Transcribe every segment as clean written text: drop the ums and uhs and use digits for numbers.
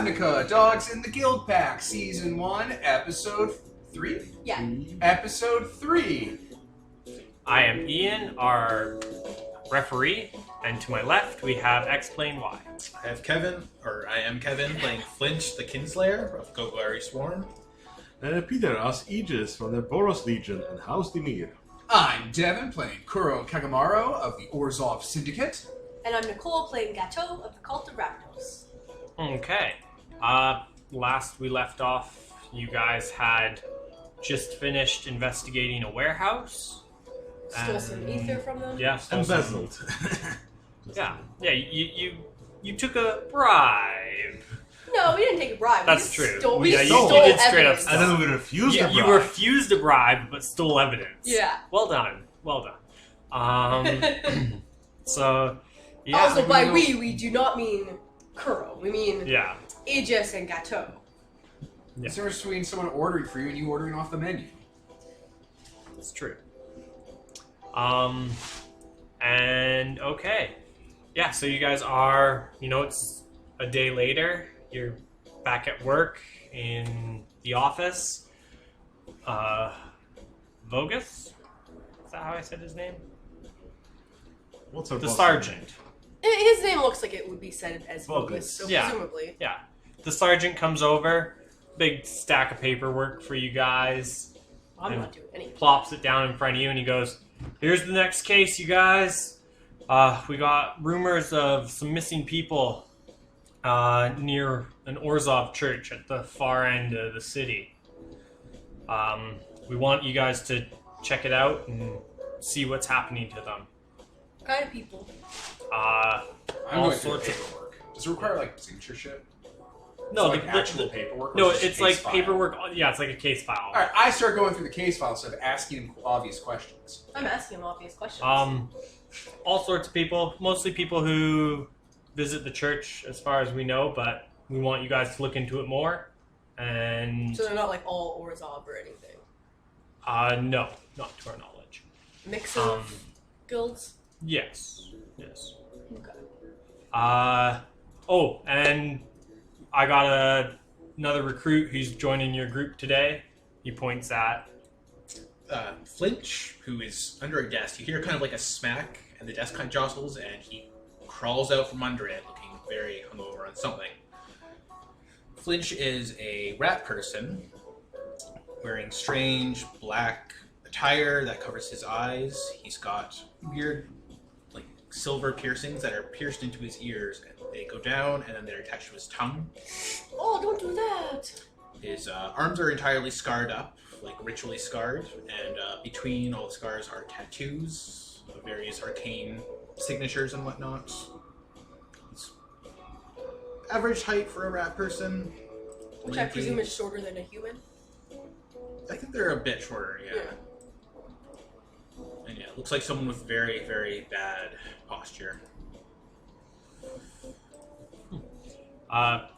Ravnica, Dogs in the Guild Pact, Season 1, Episode 3? Yeah. Episode 3. I am Ian, our referee, and to my left we have Explain Why. I am Kevin, playing Flinch, the Kinslayer of Gogari Swarm. And Peter as Aegis from the Boros Legion and House Dimir. I'm Devin, playing Kuro Kagamaro of the Orzhov Syndicate. And I'm Nicole, playing Gato of the Cult of Rakdos. Okay. Last we left off, you guys had just finished investigating a warehouse. Stole some ether from them? Yeah, stole some. Embezzled. Yeah, you took a bribe. No, we didn't take a bribe. That's we true. Stole, we Yeah, you stole did straight up evidence. steal. And then we refused the bribe. You refused a bribe, but stole evidence. Yeah. Well done. So, yeah. Also, by we do not mean Kuro. We mean Yeah. Aegis and Gato. It's the difference between someone ordering for you and you ordering off the menu. It's true. And okay. Yeah, so you guys are, it's a day later. You're back at work in the office. Vogus? Is that how I said his name? What's our The boss sergeant. His name looks like it would be said as Vogus, so Yeah. presumably. Yeah. The sergeant comes over, big stack of paperwork for you guys. I'm And not doing anything. plops it down in front of you, and he goes, "Here's the next case, you guys. We got rumors of some missing people near an Orzhov church at the far end of the city. We want you guys to check it out and see what's happening to them. What kind of people? I'm All going through sorts of... paperwork. Does it require, censorship? No, It's actual paperwork? Or No, is it it's just like case file? paperwork. Yeah, it's like a case file. Alright, I start going through the case file instead of asking him obvious questions. I'm asking him obvious questions. All sorts of people, mostly people who visit the church, as far as we know, but we want you guys to look into it more. And So they're not like all Orzhov or anything. no, not to our knowledge. Mix of guilds? Yes. Okay. Oh, and I got another recruit who's joining your group today. He points at Flinch, who is under a desk. You hear kind of like a smack, and the desk kind of jostles, and he crawls out from under it, looking very hungover on something. Flinch is a rat person, wearing strange black attire that covers his eyes. He's got weird, silver piercings that are pierced into his ears, and they go down, and then they're attached to his tongue. Oh, don't do that! His arms are entirely scarred up, ritually scarred, and between all the scars are tattoos of various arcane signatures and whatnot. He's average height for a rat person. Which I presume is shorter than a human. I think they're a bit shorter, yeah. And yeah, looks like someone with very, very bad posture.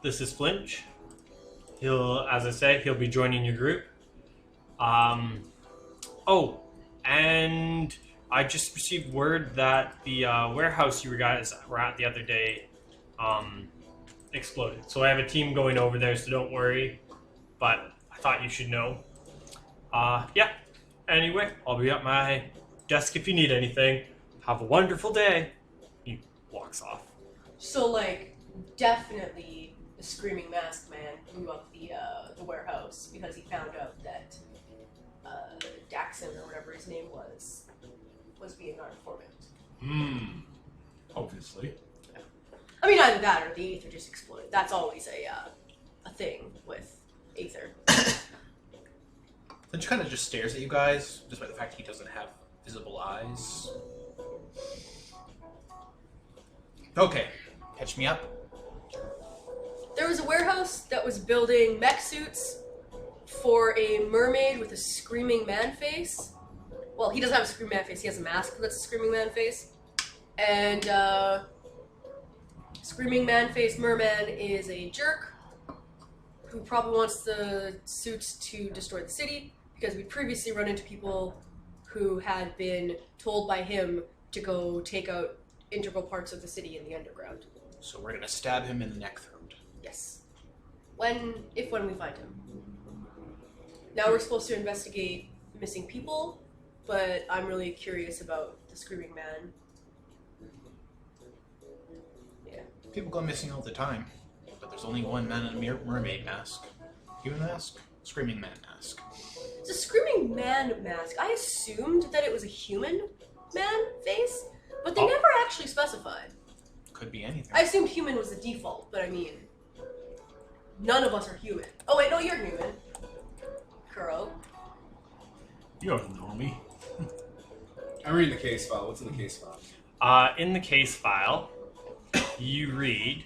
This is Flinch. As I said, he'll be joining your group. And I just received word that the warehouse you guys were at the other day exploded. So I have a team going over there, so don't worry. But I thought you should know. Yeah. Anyway, I'll be at my desk if you need anything. Have a wonderful day. He walks off. So, definitely the Screaming Masked Man blew up the warehouse because he found out that Daxon, or whatever his name was being our informant. Obviously. I mean, either that or the Aether just exploded. That's always a thing with Aether. Flinch kind of just stares at you guys, despite the fact he doesn't have visible eyes. Okay, catch me up. There was a warehouse that was building mech suits for a mermaid with a screaming man face. Well, he doesn't have a screaming man face, he has a mask that's a screaming man face. And screaming man face merman is a jerk who probably wants the suits to destroy the city, because we previously run into people who had been told by him to go take out integral parts of the city in the underground. So we're gonna stab him in the neck throat. Yes. When we find him. Now we're supposed to investigate missing people, but I'm really curious about the Screaming Man. Yeah. People go missing all the time, but there's only one man in a mermaid mask. Human mask, screaming man mask. It's a Screaming Man mask. I assumed that it was a human man face, but they never actually specified. Could be anything. I assumed human was the default, but I mean, none of us are human. Oh wait, no, you're human. Kuro. You're the normie. I'm reading the case file. What's in the case file? In the case file, you read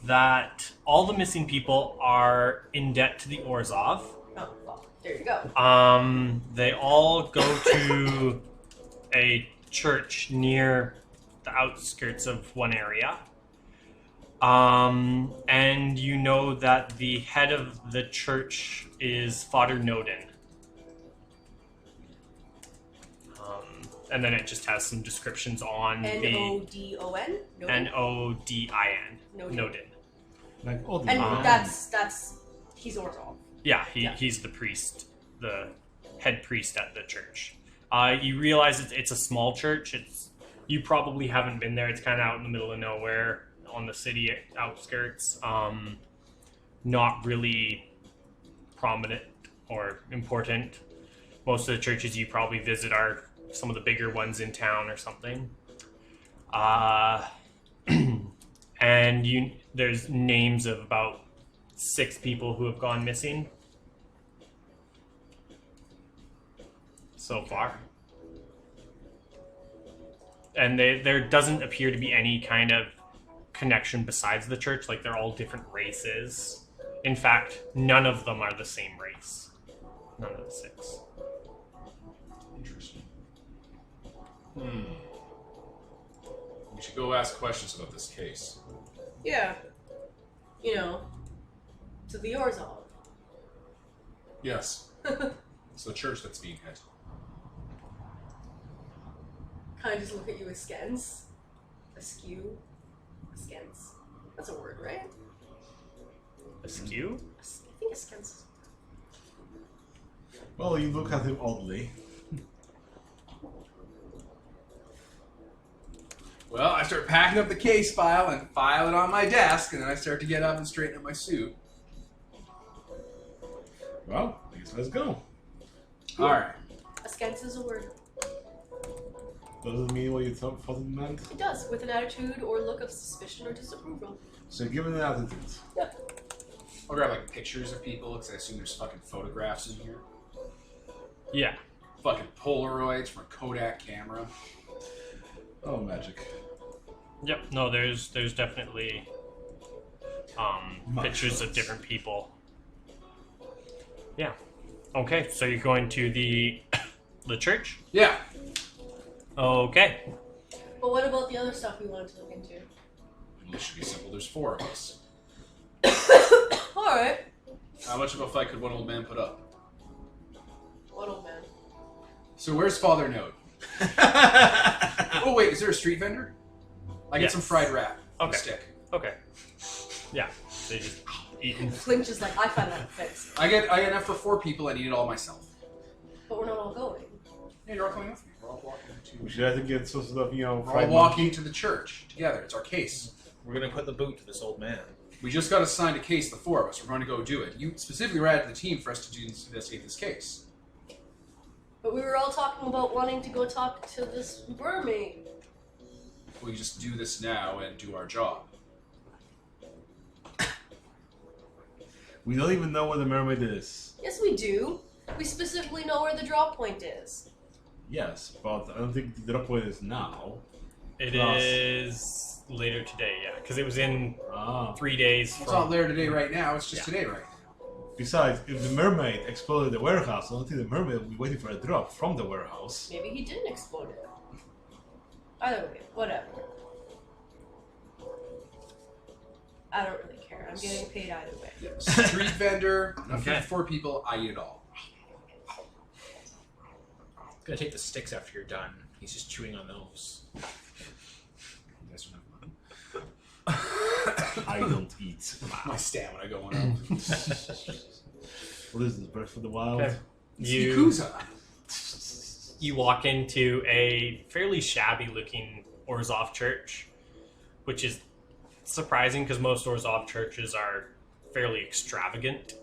that all the missing people are in debt to the Orzhov. Oh, well, there you go. They all go to a church near the outskirts of one area. And you know that the head of the church is Father Nodin. And then it just has some descriptions on N-O-D-O-N? the N-O-D-I-N. Nodin. Like all the And men. that's he's Orzhov. Yeah, Yeah. he's the priest, the head priest at the church. You realize it's a small church. You probably haven't been there. It's kind of out in the middle of nowhere on the city outskirts. Not really prominent or important. Most of the churches you probably visit are some of the bigger ones in town or something. And there's names of about 6 people who have gone missing so far. And there doesn't appear to be any kind of connection besides the church. Like, they're all different races. In fact, none of them are the same race. None of the 6. Interesting. We should go ask questions about this case. Yeah. You know, to the Orzhov. Yes. It's the church that's being hit. Kind of just look at you askance. Askew. Askance. That's a word, right? Askew? I think askance. Well, you look at him oddly. Well, I start packing up the case file and file it on my desk, and then I start to get up and straighten up my suit. Well, I guess let's go. All right. Askance is a word. Does it mean what you thought it meant? It does, with an attitude or look of suspicion or disapproval. So give it an attitude. I'll grab like pictures of people because I assume there's fucking photographs in here. Yeah. Fucking Polaroids from a Kodak camera. Oh, magic. Yep. No, there's definitely pictures of different people. Yeah. Okay, so you're going to the church? Yeah. Okay. But what about the other stuff we wanted to look into? This should be simple. There's 4 of us. Alright. How much of a fight could one old man put up? What old man? So where's Father Node? Oh wait, is there a street vendor? I get Yes. some fried rat on a Okay. stick. Okay. Yeah. So you just eating. Flinch is like, I found that fixed. I get enough for 4 people. I need it all myself. But we're not all going. Yeah, you're all coming with me. We're all walking We to. should have to get some sort of, We're all fried walking to the church together. It's our case. We're gonna put the boot to this old man. We just got assigned a case, the 4 of us. We're going to go do it. You specifically were added to the team for us to investigate this case. But we were all talking about wanting to go talk to this mermaid. We just do this now and do our job. We don't even know where the mermaid is. Yes, we do. We specifically know where the drop point is. Yes, but I don't think the drop point is now. It Plus. is later today, yeah, because it was in Ah. 3 days It's not from. there today right now. It's just Yeah. today right now. Besides, if the mermaid exploded the warehouse, I don't think the mermaid will be waiting for a drop from the warehouse. Maybe he didn't explode it. Either way, whatever. I don't really care. I'm getting paid either way. Yeah. Street vendor, enough Okay. for 4 people. I eat it all. Gonna take the sticks after you're done. He's just chewing on those. You guys don't have money. I don't eat. My stamina going up. What is this, Breath of the Wild? Okay. It's You Yakuza. you walk into a fairly shabby-looking Orzhov church, which is surprising because most Orzhov churches are fairly extravagant.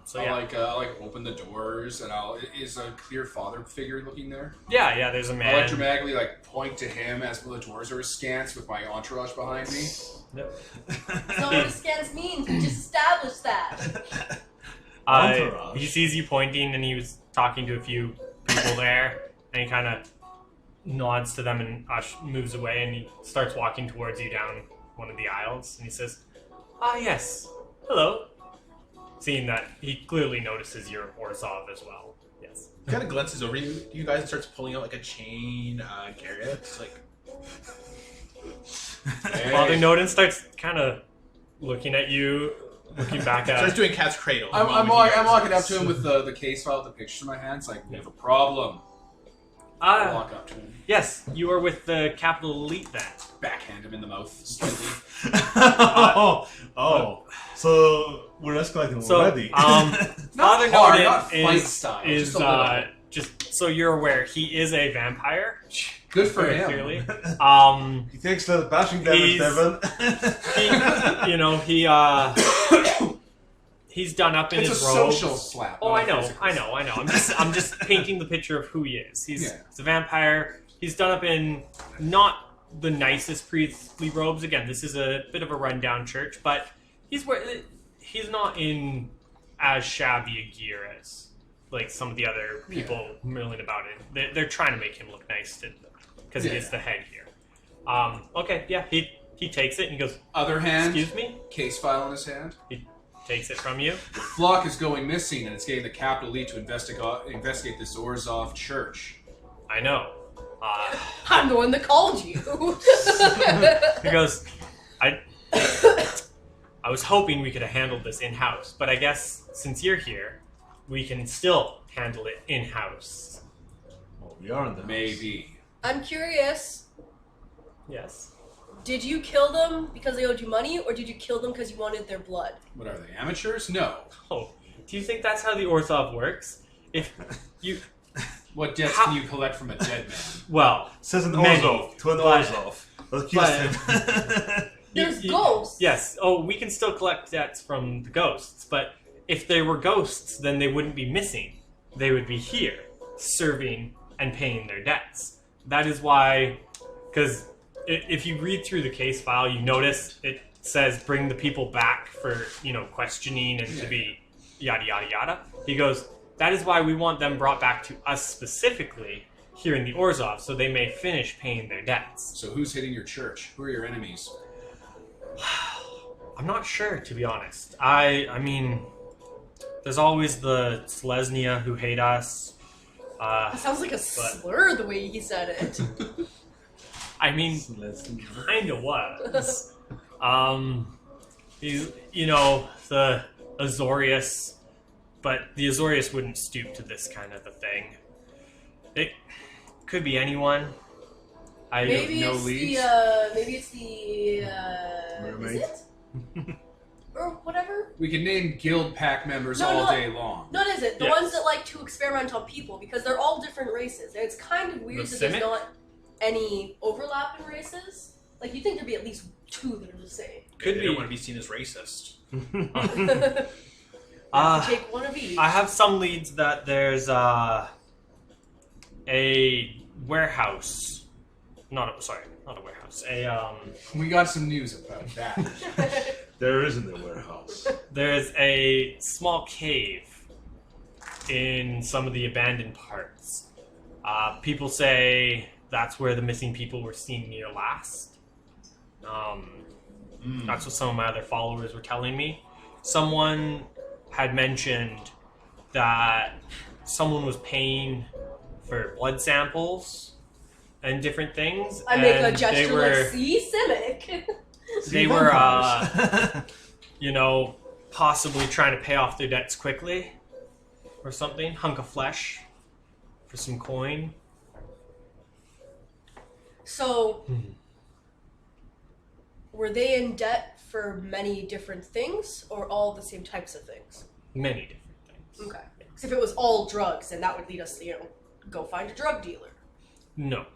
So yeah, I like open the doors, and is a clear father figure looking there. yeah. There's a I like man. dramatically point to him as the doors are askance with my entourage behind me. That's not what askance means. We just established that. Entourage. He sees you pointing, and he was talking to a few people there, and he kind of nods to them and moves away, and he starts walking towards you down one of the aisles, and he says, yes, hello. Seeing that he clearly notices you're Orzhov as well. Yes. He kind of glances over you guys and starts pulling out like a chain carrot. It's like, Father Nodin starts kind of looking at you, looking back at starts doing cat's cradle. I'm walking up to him with the case file with the pictures in my hands. Like, we have a problem. I walk up to him, Yes, you are with the Capital Elite then. backhand him in the mouth slightly. So we're escalating So, already. Father hard, Nodin not fight style, is just a little. just so you're aware, he is a vampire. Good for Very him. clearly. He takes little bashing damage, Devin. He's done up in It's his a robe. social slap. Oh, not I a know. physical. I'm just painting the picture of who he is. He's Yeah. a vampire. He's done up in not the nicest priestly robes. Again, this is a bit of a rundown church, but he's not in as shabby a gear as like some of the other people milling about it. They're trying to make him look nice because he is the head here. Okay, yeah, he takes it and he goes, Other hand, "Excuse me." case file in his hand. He takes it from you. The flock is going missing, and it's getting the Capital Elite to investigate this Orzhov church. I know. I'm the one that called you. He goes, I was hoping we could have handled this in-house, but I guess since you're here, we can still handle it in-house. Oh, we are in the Maybe. I'm curious. Yes. Did you kill them because they owed you money, or did you kill them because you wanted their blood? What are they, amateurs? No. Oh, do you think that's how the Orzhov works? If you, What debts How- can you collect from a dead man? well, Says an Many, Orzhov to an but- Orzhov. Accuse him. There's ghosts. Yes. Oh, we can still collect debts from the ghosts, but if they were ghosts, then they wouldn't be missing. They would be here, serving and paying their debts. That is why, because if you read through the case file, you notice it says bring the people back for, questioning and to be yada, yada, yada. He goes, that is why we want them brought back to us specifically here in the Orzhov, so they may finish paying their debts. So who's hitting your church? Who are your enemies? I'm not sure, to be honest. I mean, there's always the Selesnya who hate us. It sounds like a slur the way he said it. I mean, kind of was. He's, the Azorius, but the Azorius wouldn't stoop to this kind of a thing. It could be anyone. I Maybe no it's leads? maybe it's the Mermaid? is it? Or whatever? We can name guild pack members No, all no. day long. No, it isn't. The Yes. ones that like to experiment on people, because they're all different races. And it's kind of weird The that there's Simic? not any overlap in races. Like, you'd think there'd be at least two that are the same. Could they be. don't want to be seen as racist. Take one of each. I have some leads that there's a warehouse. Not a warehouse. We got some news about that. There isn't a warehouse. There's a small cave in some of the abandoned parts. People say that's where the missing people were seen near last. That's what some of my other followers were telling me. Someone had mentioned that someone was paying for blood samples and different things. I make a and gesture they were, like, see, Simic. they were, possibly trying to pay off their debts quickly or something. Hunk of flesh for some coin. So, were they in debt for many different things, or all the same types of things? Many different things. Okay. Because if it was all drugs, then that would lead us to, go find a drug dealer. No.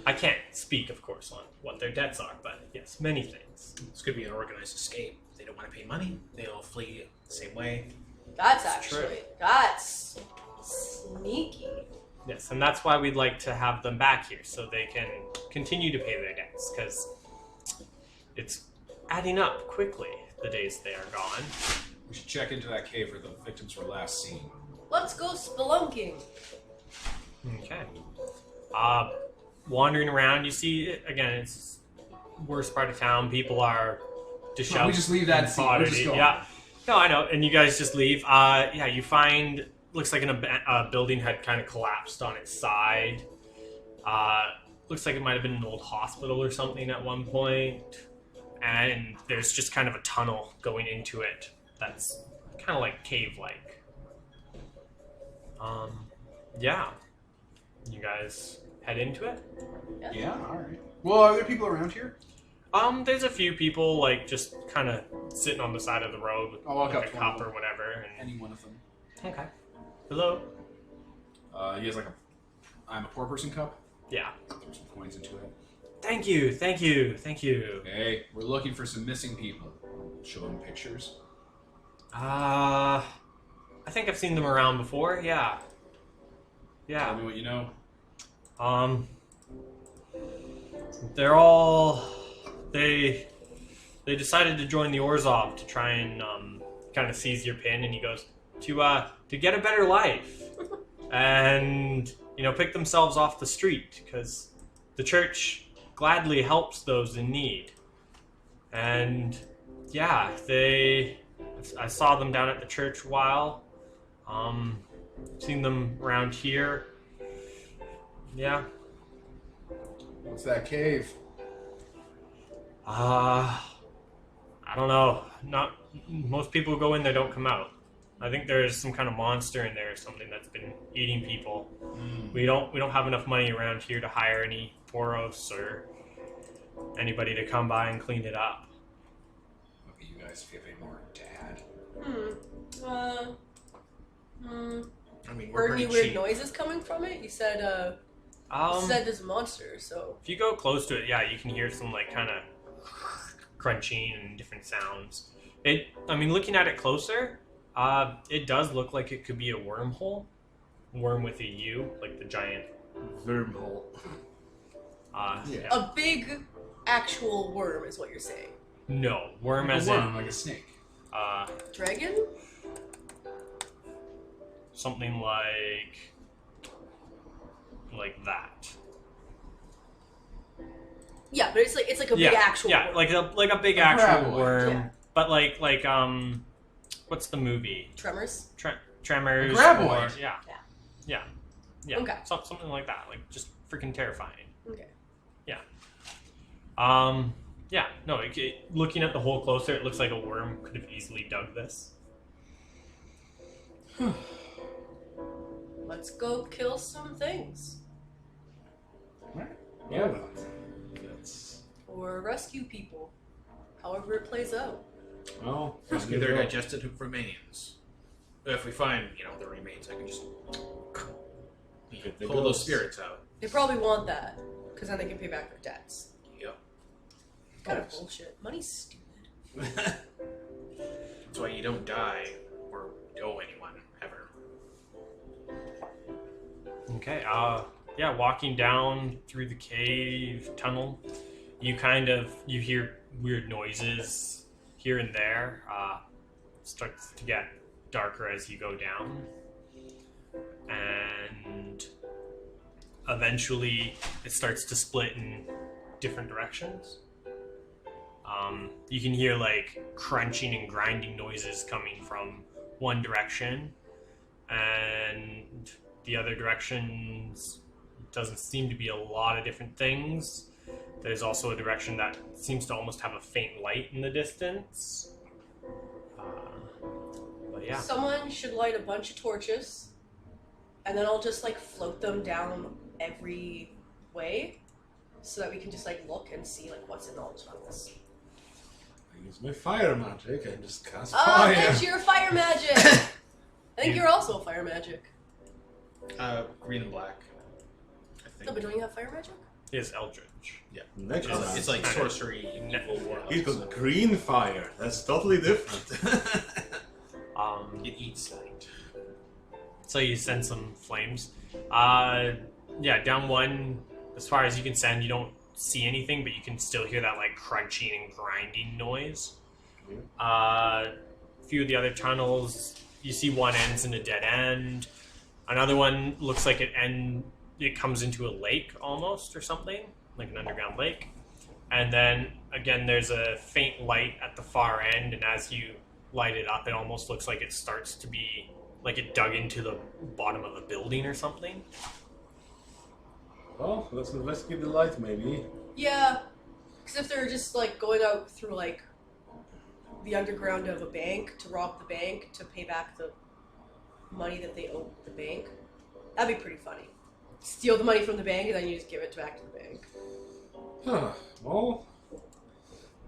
I can't speak, of course, on what their debts are, but yes, many things. This could be an organized escape. They don't want to pay money. They'll flee the same way. That's sneaky. Yes, and that's why we'd like to have them back here, so they can continue to pay their debts, because it's adding up quickly the days they are gone. We should check into that cave where the victims were last seen. Let's go spelunking. Okay. Wandering around, you see, again, it's worst part of town. People are disheveled. We just leave that and scene. We're just going. Yeah. No, I know. And you guys just leave. You find, looks like a building had kind of collapsed on its side. Looks like it might have been an old hospital or something at one point. And there's just kind of a tunnel going into it that's kind of like cave-like. Yeah. You guys head into it? Yeah, alright. Well, are there people around here? There's a few people, like, just kind of sitting on the side of the road with I'll walk like up a to cup one. or whatever. And... Any one of them. Okay. Hello? He has like I'm a poor person cup. Yeah. Throw some coins into it. Thank you. Hey, we're looking for some missing people. Show them pictures. I think I've seen them around before, yeah. Tell me what you know. They're all... They decided to join the Orzhov to try and kind of seize your pin, and he goes, to get a better life. And, pick themselves off the street, because the church gladly helps those in need. And, yeah, I saw them down at the church a while. Seen them around here. Yeah. What's that cave? I don't know. Not most people who go in there don't come out. I think there's some kind of monster in there or something that's been eating people. We don't have enough money around here to hire any poros or anybody to come by and clean it up. Okay, you guys, if you have any more dad. I mean, Were we're any pretty weird cheap. noises coming from it? You said there's a monster, so... If you go close to it, yeah, you can hear some like kind of crunching and different sounds. Looking at it closer, it does look like it could be a wormhole. Worm with a U, like the giant Wormhole. Yeah. A big, actual worm is what you're saying. No, worm Like as a worm, in like a snake. Dragon? something like that. Yeah, but it's like a big actual yeah, worm. like a big A actual graboid, worm, yeah. but like what's the movie? Tremors? Tremors. A graboid. Or, yeah. Okay. Something like that, like just freaking terrifying. Okay. Looking at the hole closer, it looks like a worm could have easily dug this. Let's go kill some things. Right. Yeah. That's... Or rescue people. However it plays out. Well, Rescue their digested remains. If we find, the remains, I can just pull those spirits out. They probably want that, because then they can pay back their debts. Yep. Kind of bullshit. Money's stupid. That's why you don't die or owe anyone ever. Okay, walking down through the cave tunnel, you hear weird noises here and there. Starts to get darker as you go down. And eventually it starts to split in different directions. You can hear like crunching and grinding noises coming from one direction, and the other directions doesn't seem to be a lot of different things. There's also a direction that seems to almost have a faint light in the distance. But yeah. Someone should light a bunch of torches, and then I'll just float them down every way, so that we can just like look and see like what's in all those buckets. I use my fire magic and just cast Oh, fire. that's your fire magic! I think you're also fire magic. Green and black. I No, but think. don't you have fire magic? He is Eldritch. Necromancer. It's like sorcery, evil war. He's got green fire. That's totally different. It eats light. So you send some flames. Yeah, down one. As far as you can send, you don't see anything, but you can still hear that like crunching and grinding noise. A few of the other tunnels, you see one ends in a dead end. Another one looks like it comes into a lake almost or something, like an underground lake. And then again, there's a faint light at the far end, and as you light it up, it almost looks like it starts to be like it dug into the bottom of a building or something. Well, let's investigate the light, maybe. Yeah, because if they're just like going out through like the underground of a bank to rob the bank to pay back the money that they owe the bank, that'd be pretty funny. Steal the money from the bank and then you just give it back to the bank. Huh. Well,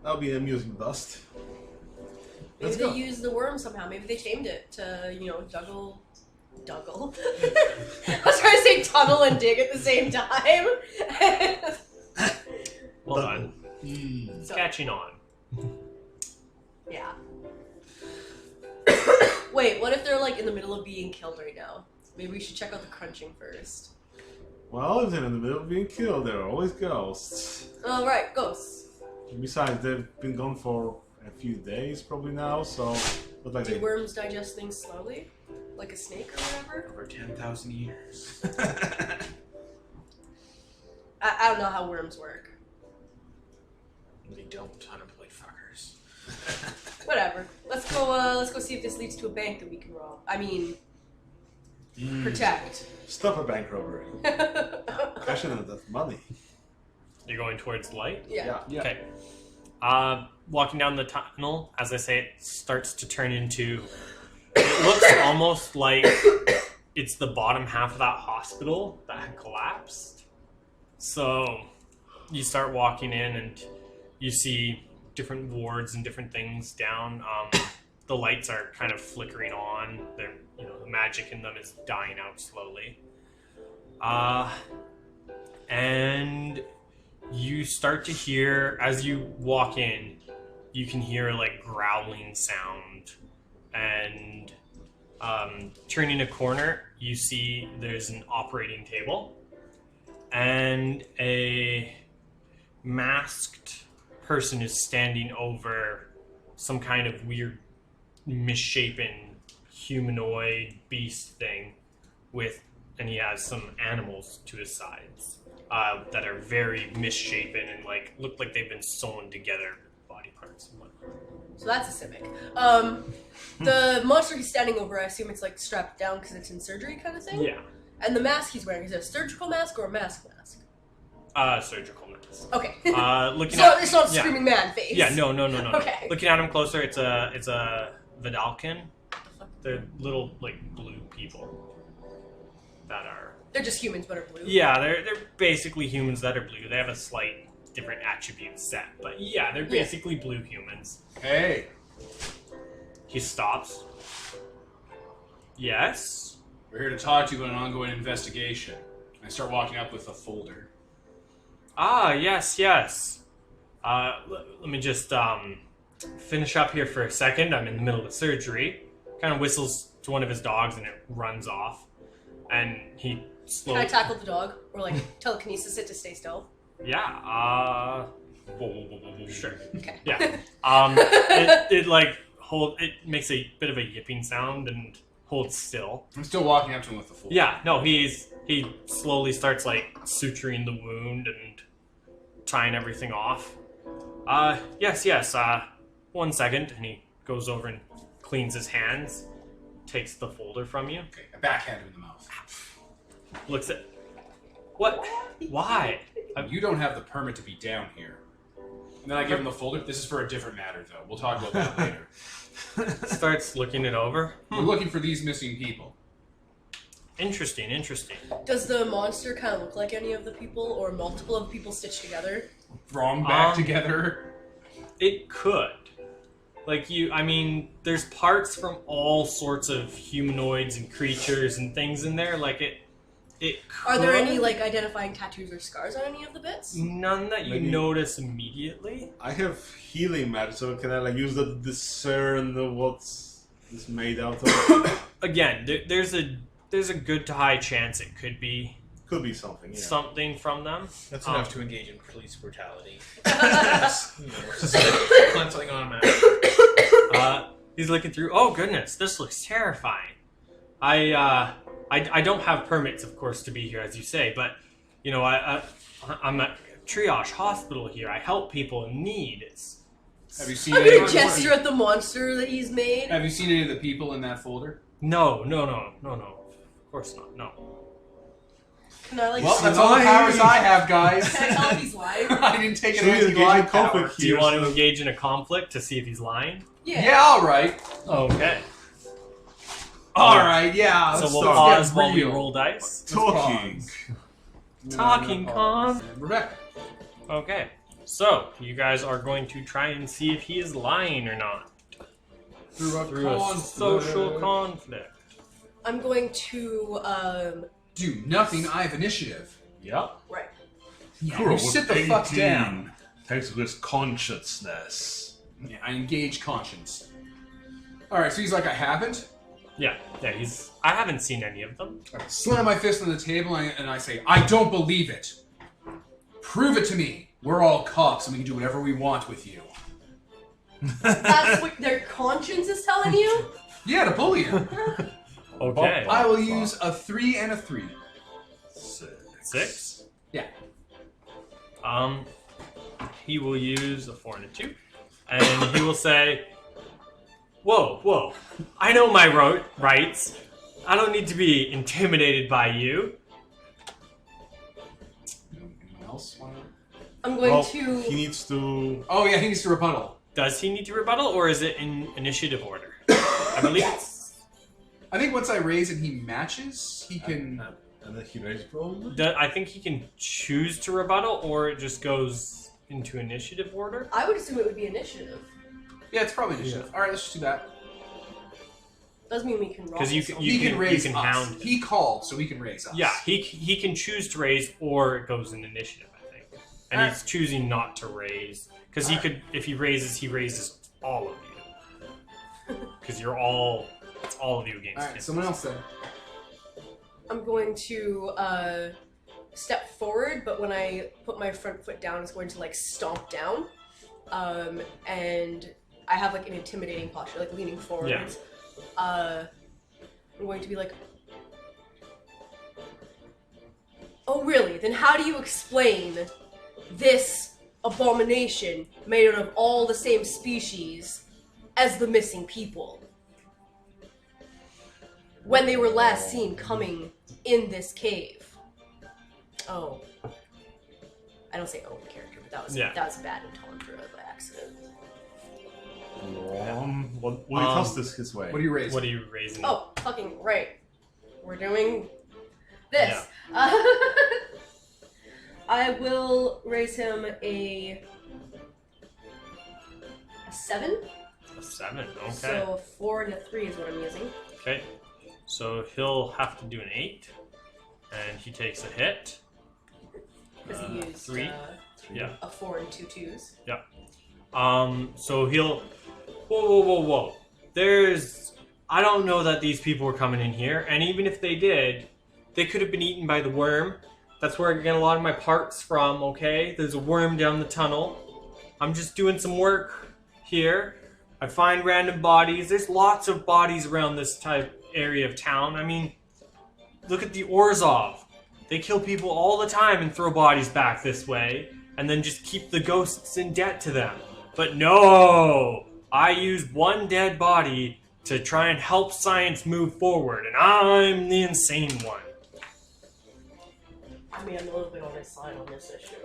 that'll be an amusing bust. Maybe Let's they go. used the worm somehow. Maybe they tamed it to, Duggle. I was trying to say tunnel and dig at the same time. Well done. So, Catching on. yeah. Wait, what if they're like in the middle of being killed right now? Maybe we should check out the crunching first. Well, if they're in the middle of being killed, there are always ghosts. Oh, right, ghosts. Besides, they've been gone for a few days probably now, so... But like Do they... worms digest things slowly? Like a snake or whatever? Over 10,000 years. I don't know how worms work. They don't, unemployed fuckers. Whatever. Let's go see if this leads to a bank that we can rob. I mean, protect. Stop a bank robbery. Cash in that money. You're going towards light? Yeah. Okay. Walking down the tunnel, as I say, it starts to turn into... It looks almost like it's the bottom half of that hospital that had collapsed. So you start walking in and you see different wards and different things down. The lights are kind of flickering on. They're, the magic in them is dying out slowly. And you start to hear, as you walk in, you can hear like growling sound. And turning a corner, you see there's an operating table and a masked person is standing over some kind of weird misshapen humanoid beast thing and he has some animals to his sides that are very misshapen and like look like they've been sewn together, body parts and whatnot. So that's a civic. The monster he's standing over, I assume it's like strapped down because it's in surgery kind of thing? Yeah. And the mask he's wearing, is it a surgical mask or a mask mask? Surgical mask. Okay. Looking So at it's not a yeah. screaming man face. Yeah, no. Okay. Looking at him closer, it's a Vidalkin. They're little like blue people that are. They're just humans but are blue. Yeah, they're basically humans that are blue. They have a slight different attribute set, but yeah, they're basically blue humans. Hey, He stops. Yes. we're here to talk to you about an ongoing investigation. I start walking up with a folder. Ah, yes. Let me just finish up here for a second. I'm in the middle of surgery. Kind of whistles to one of his dogs and it runs off. And he Can slowly... I tackle the dog? Or like telekinesis it to stay still? Yeah, sure. Okay. Yeah. It makes a bit of a yipping sound and holds still. I'm still walking up to him with the folder. Yeah, no, he slowly starts like suturing the wound and tying everything off. Yes, 1 second, and he goes over and cleans his hands, takes the folder from you, Okay, I backhand him in the mouth. looks at... What? Why? You don't have the permit to be down here. And then I give him the folder. This is for a different matter, though. We'll talk about that later. Starts looking it over. We're looking for these missing people. Interesting. Does the monster kind of look like any of the people, or multiple of people stitched together? Thrown back together. It could. There's parts from all sorts of humanoids and creatures and things in there. It could. Are there any identifying tattoos or scars on any of the bits? None that you Maybe- notice immediately. I have healing magic, so can I use the discern what's it's made out of? Again, there's a good to high chance it could be Could be something. Yeah. something from them. That's enough to engage in police brutality. Just plant something on a map. He's looking through. Oh goodness, this looks terrifying. I don't have permits, of course, to be here, as you say, but I'm at Triage Hospital here. I help people in need. Have you seen I'm any? gonna gesture at the monster that he's made. Have you seen any of the people in that folder? No. Of course not. No. Can I Well, that's all the powers I have, guys. Can I tell if he's lying? I didn't take Should we an engage in anti-lie power. conflict Do you here? want to engage in a conflict to see if he's lying? Yeah, all right. Okay. All right, yeah. So let's we'll get pause while we real. roll dice. Talking. Talking con. And Rebecca. Okay. So you guys are going to try and see if he is lying or not Through through a social conflict. I'm going to Do nothing. I have initiative. Yep. right. Yeah, Cool, you sit the fuck 18. down. Takes with consciousness. Yeah, I engage conscience. All right, so he's like, I haven't. Yeah. I haven't seen any of them. I slam my fist on the table and I say, I don't believe it. Prove it to me. We're all cops and we can do whatever we want with you. That's what their conscience is telling you? Yeah, to bully him. Okay. I will use a 3 and a 3. 6. Yeah. He will use a 4 and a 2, and he will say, "Whoa! I know my rights. I don't need to be intimidated by you." Anyone else want to? I'm going Well, to. he needs to. Oh, yeah, he needs to rebuttal. Does he need to rebuttal, or is it in initiative order? I believe. Yes. I think once I raise and he matches, he can. And then he raises probably. I think he can choose to rebuttal, or it just goes into initiative order. I would assume it would be initiative. Yeah, it's probably initiative. All right, let's just do that. Doesn't mean we can roll. Because you so- can- He can raise you can us. hound him. He called, so he can raise us. Yeah, he can choose to raise, or it goes in initiative. I think, and he's choosing not to raise because he could. If he raises all of you. Because you're all. It's all of you against All him. right, someone else then. I'm going to step forward, but when I put my front foot down, it's going to stomp down. And I have an intimidating posture, leaning forward. Yeah. I'm going to be like, "Oh, really? Then how do you explain this abomination made out of all the same species as the missing people? When they were last seen coming in this cave." Oh. I don't say "oh" in character, but that was a bad entendre by accident. What will you toss this his way? What do you raise? What are you raising? Oh, fucking right. We're doing this. I will raise him a 7. A 7. Okay. So a 4 and a 3 is what I'm using. Okay. So he'll have to do an 8, and he takes a hit. Because he used 3. Yeah. a 4 and 2 2s. So he'll. Whoa. I don't know that these people were coming in here, and even if they did, they could have been eaten by the worm. That's where I get a lot of my parts from, okay? There's a worm down the tunnel. I'm just doing some work here. I find random bodies. There's lots of bodies around this type area of town. I mean, look at the Orzhov. They kill people all the time and throw bodies back this way, and then just keep the ghosts in debt to them. But no! I used one dead body to try and help science move forward, and I'm the insane one. I mean, I'm a little bit on his side on this issue.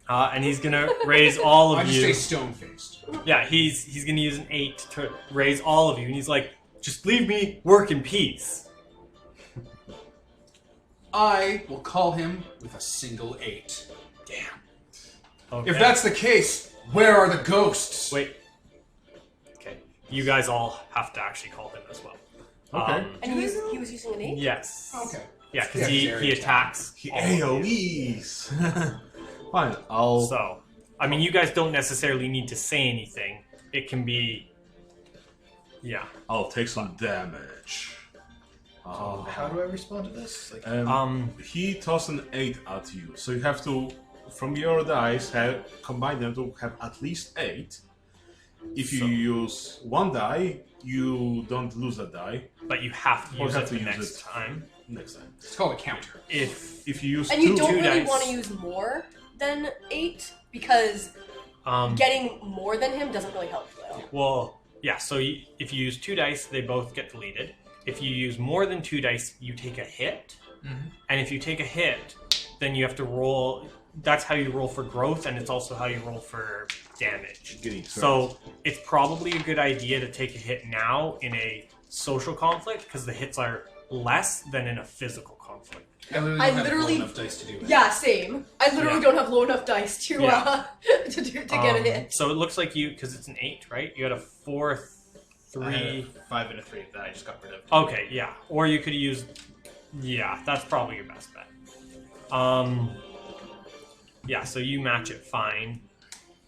And he's gonna raise all I of just you. say stone-faced. Yeah, he's gonna use an 8 to raise all of you, and he's like, just leave me work in peace. I will call him with a single 8. Damn. Okay. If that's the case, where are the ghosts? Wait. Okay. You guys all have to actually call him as well. Okay. And he was using an 8? Yes. Okay. Yeah, because Yeah, he very attacks. He all of you. AoEs. Fine, I'll. So, I mean, you guys don't necessarily need to say anything. It can be. Yeah. I'll take some damage. How do I respond to this? Like, He tossed an 8 at you, so you have to, from your dice, combine them to have at least 8. If you use one die, you don't lose a die But you have to Or use have it to the use next it. time. next time. It's called a counter. If you use And you two, don't really dice. want to use more than 8 because getting more than him doesn't really help you at all. Well, yeah, so if you use 2 dice, they both get deleted. If you use more than 2 dice, you take a hit. And if you take a hit, then you have to roll. That's how you roll for growth, and it's also how you roll for damage. Getting So it's probably a good idea to take a hit now in a social conflict, because the hits are less than in a physical conflict. I literally I don't have literally- low enough dice to do it. Yeah, same. I literally Yeah. don't have low enough dice to Yeah. to get a hit. So it looks like you, because it's an 8, right? You had a 4, I had 3. a 5 and a 3 that I just got rid of. Okay, yeah. Or you could use. Yeah, that's probably your best bet. Yeah, so you match it fine.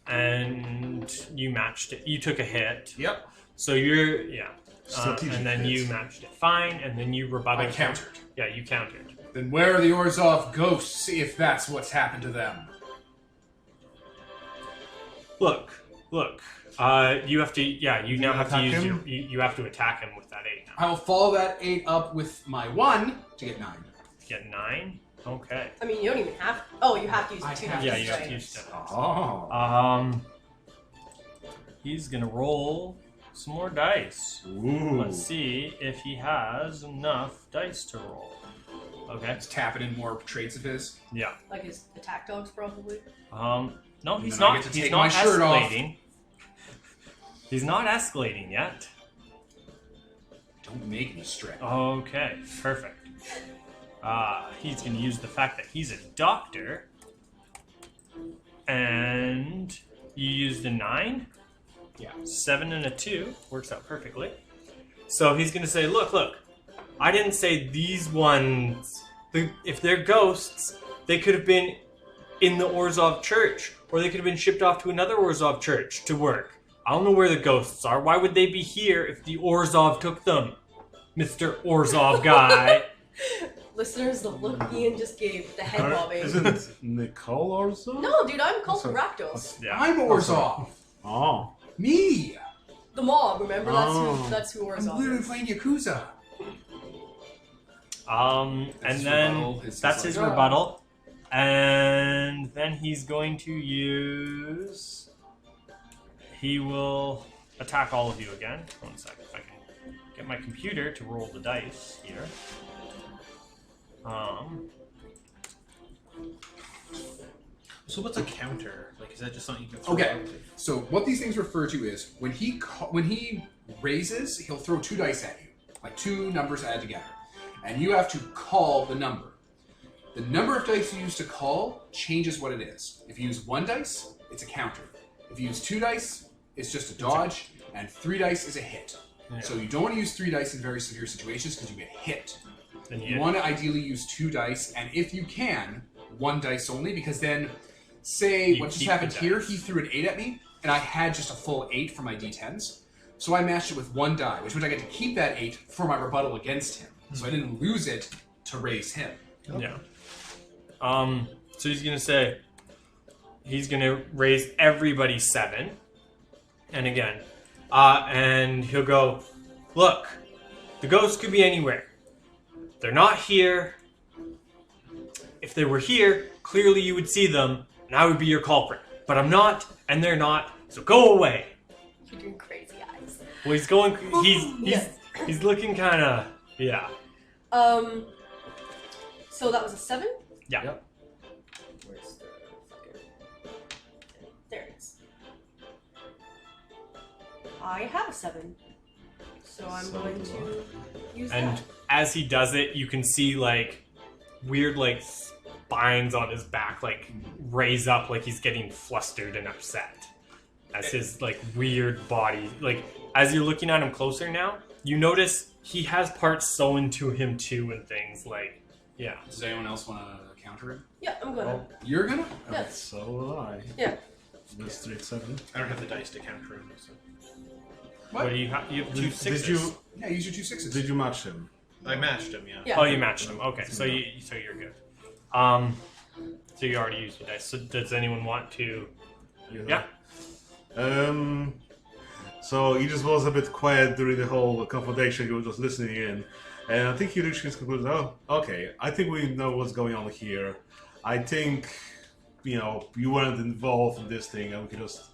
And you matched it. You took a hit. Yep. So you're. Yeah. Strategic and then hits. you matched it fine, and then you rebutted. I countered. Yeah, you countered. Then where are the Orzhov ghosts if that's what's happened to them? Look. You have to. Yeah, you now have to attack use him? your. You have to attack him with that 8 now. I will follow that 8 up with my 1 to get 9. Get 9. Okay. I mean, you don't even have. Oh, you have to use I 2 have dice. Yeah, you have right? to use that. Oh. He's gonna roll some more dice. Ooh. Let's see if he has enough dice to roll. Okay. Let's tap it in more traits of his. Yeah. Like his attack dogs, probably. No, he's then I not. get to He's take not my shirt off. escalating. He's not escalating yet. Don't make me stretch. Okay, perfect. He's gonna use the fact that he's a doctor, and you used a 9. Yeah. 7 and a 2 works out perfectly. So he's gonna say, "Look, I didn't say these ones. If they're ghosts, they could have been in the Orzhov church, or they could have been shipped off to another Orzhov church to work. I don't know where the ghosts are. Why would they be here if the Orzhov took them, Mr. Orzhov guy?" Listeners, the look Ian just gave, the head bobbing. Isn't Nicole also? No, dude, I'm called So- Rakdos. Yeah. I'm Orzhov. Oh. Me. The mob, remember? Oh. That's who I'm Orzhov literally is. playing Yakuza. And his then rebuttal. It's that's just his like, rebuttal. And then he's going to use. He will attack all of you again. 1 second, if I can get my computer to roll the dice here. So what's a counter? Like, is that just something you can throw Okay. out? So what these things refer to is when he raises, he'll throw 2 dice at you, like 2 numbers added together, and you have to call the number. The number of dice you use to call changes what it is. If you use 1 dice, it's a counter. If you use 2 dice, it's just a dodge, and 3 dice is a hit. Yeah. So you don't want to use 3 dice in very severe situations because you get hit. Then You want to ideally use 2 dice, and if you can, 1 dice only, because then, say, You what just keep happened the here, dice. he threw an 8 at me, and I had just a full 8 for my d10s, so I matched it with 1 die, which means I get to keep that 8 for my rebuttal against him. So I didn't lose it to raise him. Yeah. So he's gonna say he's gonna raise everybody 7, and again, and he'll go, "Look, the ghosts could be anywhere. They're not here. If they were here, clearly you would see them, and I would be your culprit. But I'm not, and they're not. So go away." You're doing crazy eyes. Well, he's going. Yes. He's looking kind of yeah. So that was a 7? Yeah. Yep. Where's the fucking... There it is. I have a 7. So I'm So going do to use And that. as he does it, you can see like weird like spines on his back like raise up like he's getting flustered and upset as his like weird body. Like as you're looking at him closer now, you notice he has parts sewn to him too and things like yeah. Does anyone else want to counter him? Yeah, I'm gonna. You're gonna? Yeah. So will I. Yeah. That's 3, 7. I don't have the dice to counter him. So. What do you have? You have 2 6s. Did you Yeah, use your 2 6s. did you match him? I matched him, yeah. Yeah. Oh, you matched him. Okay, so you're good. So you already used your dice. So does anyone want to? Yeah. So he just was a bit quiet during the whole confrontation. He was just listening in, and I think he reached his conclusion. Oh, okay. I think we know what's going on here. I think, you weren't involved in this thing, and we can just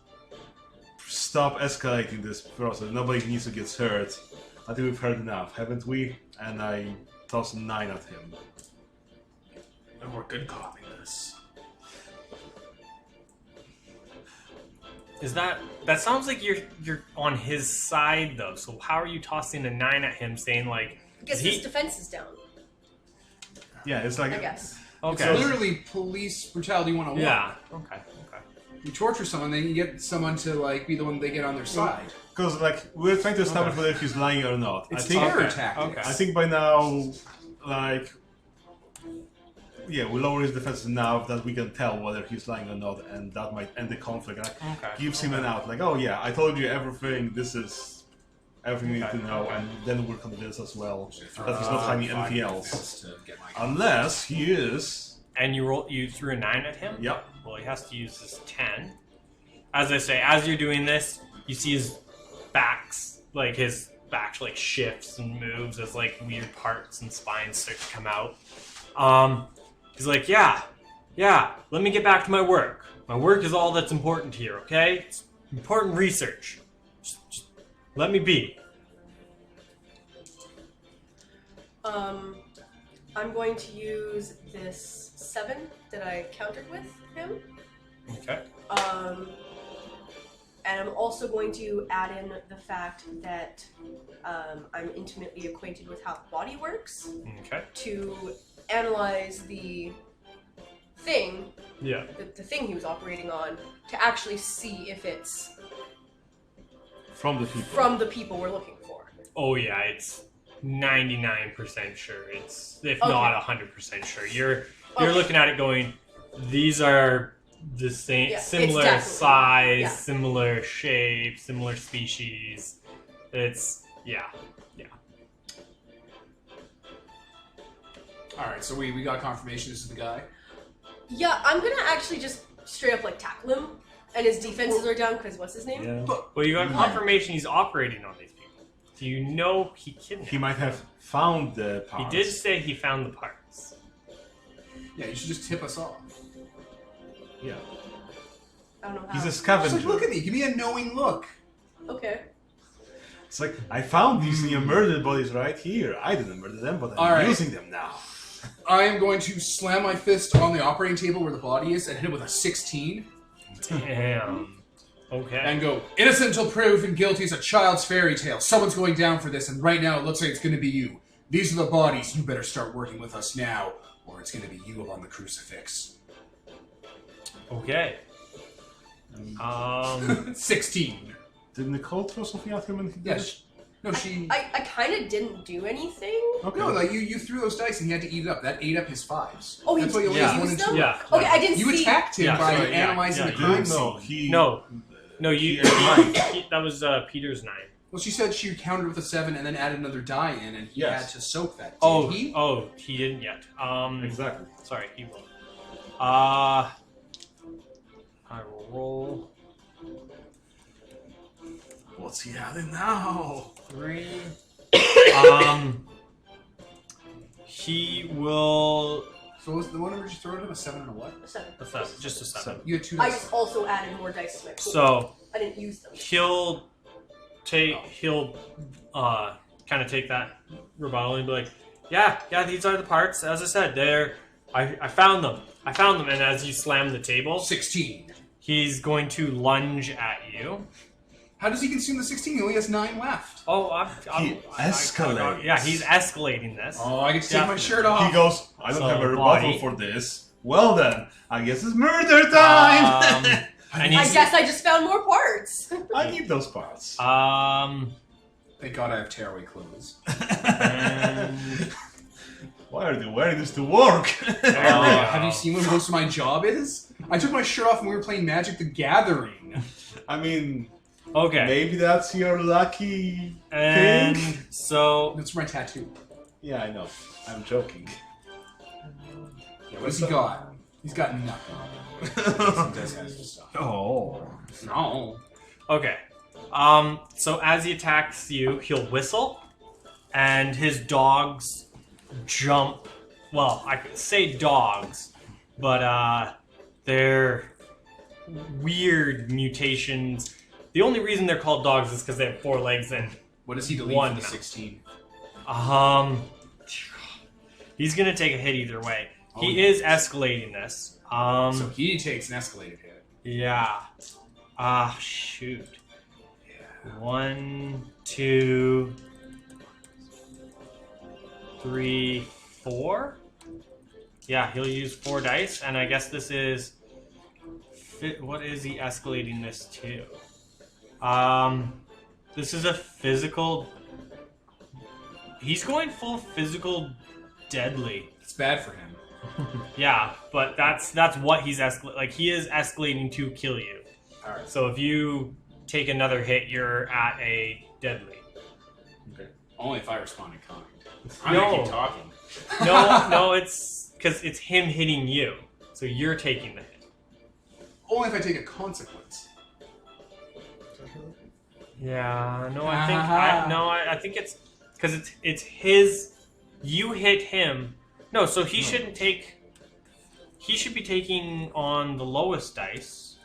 stop escalating this process. Nobody needs to get hurt. I think we've heard enough, haven't we? And I tossed a 9 at him. And we're good copying this. Is that sounds like you're on his side though? So how are you tossing a 9 at him, saying like Gets he- his defenses down, Yeah, it's like I guess. okay? It's literally police brutality 101. Yeah. Okay. You torture someone, then you get someone to like be the one they get on their side. because like we're trying to establish whether he's lying or not. It's I think terror okay, tactics. okay. I think by now, like, yeah, we lower his defenses enough that we can tell whether he's lying or not, and that might end the conflict. And Okay. gives him an out, like, oh yeah, I told you everything. This is everything you need to know, and then we're convinced as well that he's not hiding anything else, To get my unless he is. And you threw a 9 at him? Yep. Well, he has to use his 10. As I say, as you're doing this, you see his back like shifts and moves as like weird parts and spines start to come out. He's like, yeah, let me get back to my work. My work is all that's important here, okay? It's important research. Just let me be. I'm going to use this 7 that I countered with him. Okay. And I'm also going to add in the fact that I'm intimately acquainted with how the body works Okay. to analyze the thing, Yeah. the thing he was operating on, to actually see if it's From the people. from the people we're looking for. Oh yeah, it's 99% sure. It's if Okay. not 100% sure. You're Okay. looking at it going, these are the same, Yeah, it's similar definitely- size, yeah. similar shape, similar species. It's yeah. Alright, so we got confirmation this is the guy. Yeah, I'm gonna actually just straight up like tackle him, and his defenses are down because what's his name? Yeah. Well, you got confirmation he's operating on these people. Do you know he kidnapped? He might have found the He parts. did say he found the parts. Yeah, you should just tip us off. Yeah. I don't know how. He's a Just scavenger. like, look at me, give me a knowing look. Okay. It's like, I found these near murdered bodies right here. I didn't murder them, but I'm All right. using them now. I am going to slam my fist on the operating table where the body is and hit it with a 16 Damn. Okay. and go, innocent until proven guilty is a child's fairy tale. Someone's going down for this, and right now it looks like it's going to be you. These are the bodies. You better start working with us now, or it's going to be you up on the crucifix. Okay. 16. Did Nicole throw something at him and he did it? Yes. No, she... I kind of didn't do anything. Okay. No, like you threw those dice and he had to eat it up. That ate up his 5s. Oh, he That's why you only yeah. use 1 and used 2. them? Yeah. Okay, I didn't You see. attacked him Yeah, by sorry, yeah, analyzing yeah, the you crime No, scene. No, you. Yeah. That was Peter's 9. Well, she said she countered with a 7 and then added another die in, and he Yes. had to soak that. Did Oh, he? he didn't yet. Exactly. Sorry, he will. I will roll What's he adding now? 3. He will. So was the one number just throw at him a 7 and a what? 7. Just a 7. You had 2 I dice. just also added more dice to my pool. So I didn't use them. he'll kind of take that rebuttal and be like, yeah, these are the parts. As I said, I found them. And as you slam the table, 16. he's going to lunge at you. How does he consume the 16? He only has 9 left. Oh, He escalates. Yeah, he's escalating this. Oh, I get to take my shirt off. He goes, I don't So, have a body. rebuttal for this. Well then, I guess it's murder time! And I he's, guess I just found more parts. I need those parts. Thank God I have tearaway clothes. and, Why are they wearing this to work? Have you seen what most of my job is? I took my shirt off when we were playing Magic the Gathering. I mean, okay. maybe that's your lucky And thing? so That's my tattoo. Yeah, I know. I'm joking. Yeah, what has he got? He's got nothing. He does have some stuff. Oh. No. okay. So as he attacks you, he'll whistle, and his dogs jump. Well, I could say dogs, but they're weird mutations. The only reason they're called dogs is because they have 4 legs and What does he delete One. from the 16? he's gonna take a hit either way. Oh, He yes. is escalating this. So he takes an escalated hit. Yeah. Shoot. 1, 2, 3, 4. Yeah, he'll use 4 dice, and I guess this is. What is he escalating this to? This is a physical. He's going full physical deadly. It's bad for him. Yeah, but that's what he's escalating. Like, he is escalating to kill you. Alright. So if you take another hit, you're at a deadly. Okay. Only if I respond in kind. I'm No. gonna keep talking. No, it's because it's him hitting you. So you're taking the hit. Only if I take a consequence. Yeah, no, I think it's because it's his. You hit him. No, so he shouldn't take. He should be taking on the lowest dice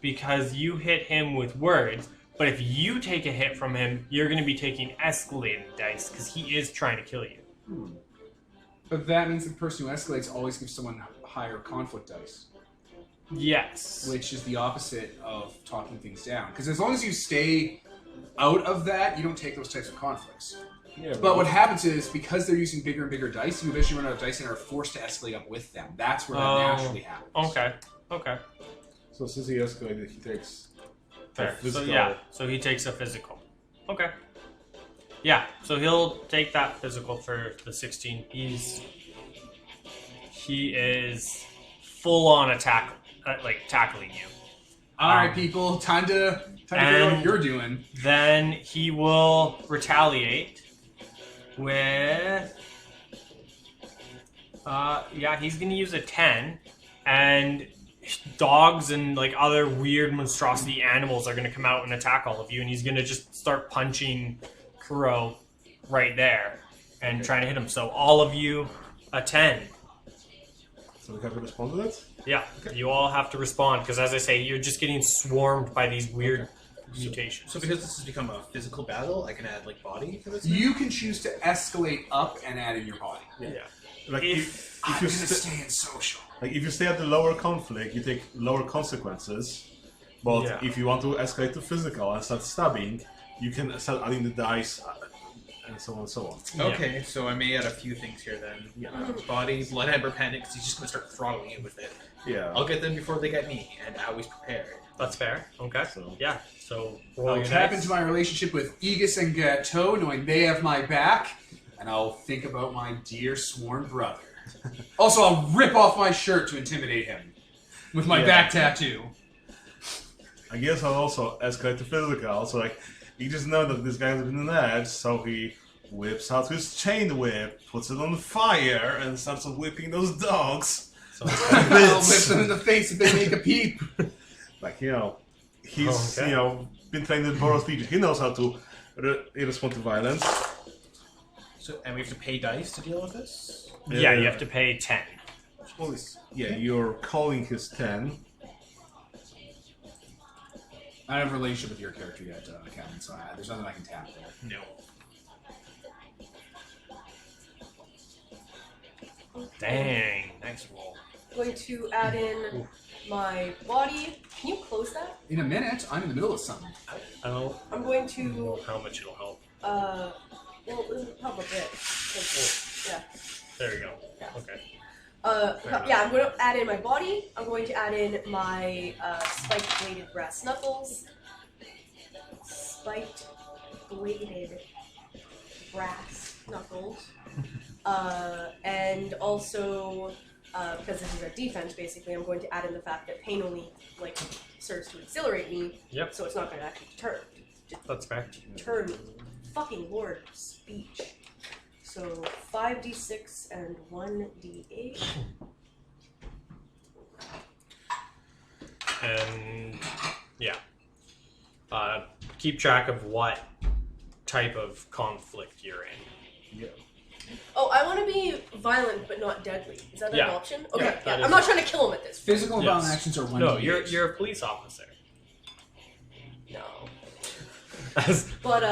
because you hit him with words. But if you take a hit from him, you're going to be taking escalated dice because he is trying to kill you. But that means the person who escalates always gives someone higher conflict dice, Yes. which is the opposite of talking things down. Because as long as you stay out of that, you don't take those types of conflicts. Yeah, But what happens is, because they're using bigger and bigger dice, you eventually run out of dice and are forced to escalate up with them. That's where that Oh, naturally happens. Okay. So since he escalated, he takes... Fair. So physical. yeah, so he takes a physical. Okay. Yeah, so he'll take that physical for the 16. He is full on attack, tackling you. Alright, people, time to figure out what and- you're doing. Then he will retaliate with. He's gonna use a 10, and dogs and other weird monstrosity animals are gonna come out and attack all of you, and he's gonna just start punching Kuro right there and trying to hit him. So all of you, a 10. So we have to respond to that? Yeah, you all have to respond because, as I say, you're just getting swarmed by these weird mutations. So because this has become a physical battle, I can add body for this. You can choose to escalate up and add in your body. Yeah. Like If I'm you gonna st- stay in social. like if you stay at the lower conflict, you take lower consequences. But Yeah. if you want to escalate to physical and start stabbing, you can start adding the dice and so on and so on. Okay, so I may add a few things here then. Body, Bloodhammer Panic, because he's just going to start throttling you with it. Yeah. I'll get them before they get me, and I always prepared. That's fair. Okay. So- Yeah. So roll I'll your tap dice. into my relationship with Aegis and Gateau, knowing they have my back, and I'll think about my dear sworn brother. Also, I'll rip off my shirt to intimidate him with my Yeah. back tattoo. I guess I'll also escalate to physical. So you just know that this guy's been an edge, so he whips out his chain whip, puts it on fire, and starts whipping those dogs. So I'll whip them in the face if they make a peep. He's Okay. been trained in Boros Legion. He knows how to respond to violence. So, and we have to pay dice to deal with this? yeah, you have to pay 10. Yeah, you're calling his 10. I don't have a relationship with your character yet, Captain, so there's nothing I can tap there. No. Dang, nice roll. I'm going to add in my body. Can you close that? In a minute, I'm in the middle of something. I don't I'm going know to. how much it'll help. Well, it'll help a bit. Yeah. There we go. Yeah. Okay. Yeah, I'm going to add in my body. I'm going to add in my spiked bladed brass knuckles. Spiked bladed brass knuckles. And also, because this is a defense, basically, I'm going to add in the fact that pain only serves to exhilarate me. Yep. So it's not going to actually deter. That's fair. Deter me. Fucking lord, speech. So 5d6 and 1d8. And yeah. Keep track of what type of conflict you're in. Yeah. Oh, I want to be violent but not deadly. Is that an Yeah. option? Okay, Yeah, that I'm is not trying to kill him at this point. Physical and Yes. violent actions are 1d8. No, you're a police officer. No. As- But,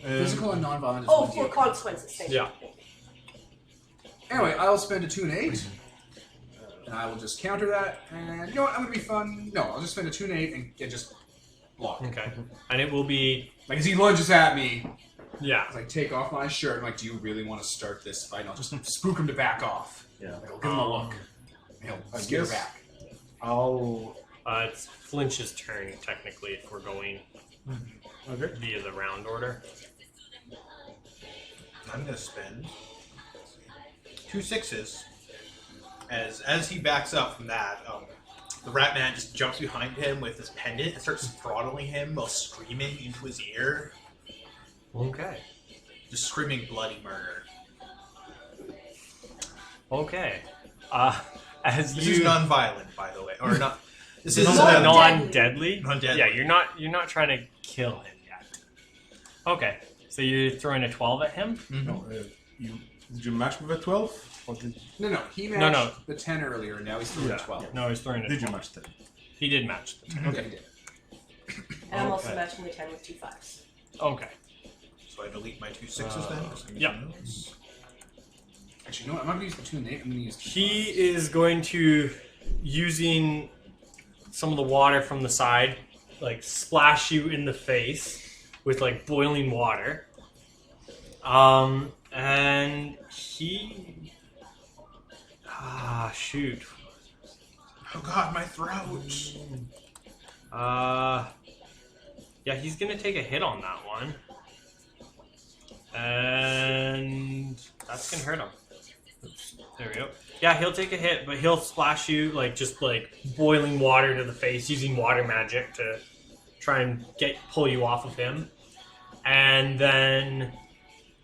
Physical and non-violent is oh, 1d8. for consequences, thank you. Yeah. Anyway, I will spend a 2 and 8. And I will just counter that. And you know what? I'm going to be fun. No, I'll just spend a 2 and 8 and just block. Okay. And it will be Like, as he lunges at me, yeah. as I take off my shirt, I'm like, do you really want to start this fight? And I'll just spook him to back off. Yeah. Like, I'll give him a look. And he'll I scare guess- back. I'll. It's Flinch's turn technically if we're going Okay. via the round order. I'm gonna spend 2 6s. As he backs up from that, the rat man just jumps behind him with his pendant and starts throttling him while screaming into his ear, Okay. just screaming bloody murder. Okay. As This you is non-violent, by the way, or not. This is Non- non-deadly. Non-deadly. Yeah, you're not trying to kill him yet. Okay. So you're throwing a 12 at him? No, did you match with a 12? Or did No, he matched No. the 10 earlier, and now he's throwing Yeah. 12. No, he's throwing a you 12. match 10? He did match the 10. Okay, he did. And I'm also Okay. matching the 10 with 2 5s. Okay. So I delete my 2 6s then. 'cause I'm yeah. using those. Actually, you know what? I'm not going to use the 2 and 8. I'm going to use 2 He fives. is going to, using some of the water from the side, like splash you in the face with like boiling water. And he, shoot. Oh god, my throat! Yeah, he's gonna take a hit on that one, and that's gonna hurt him. Oops, there we go. Yeah, he'll take a hit, but he'll splash you like just like boiling water to the face using water magic to try and pull you off of him, and then,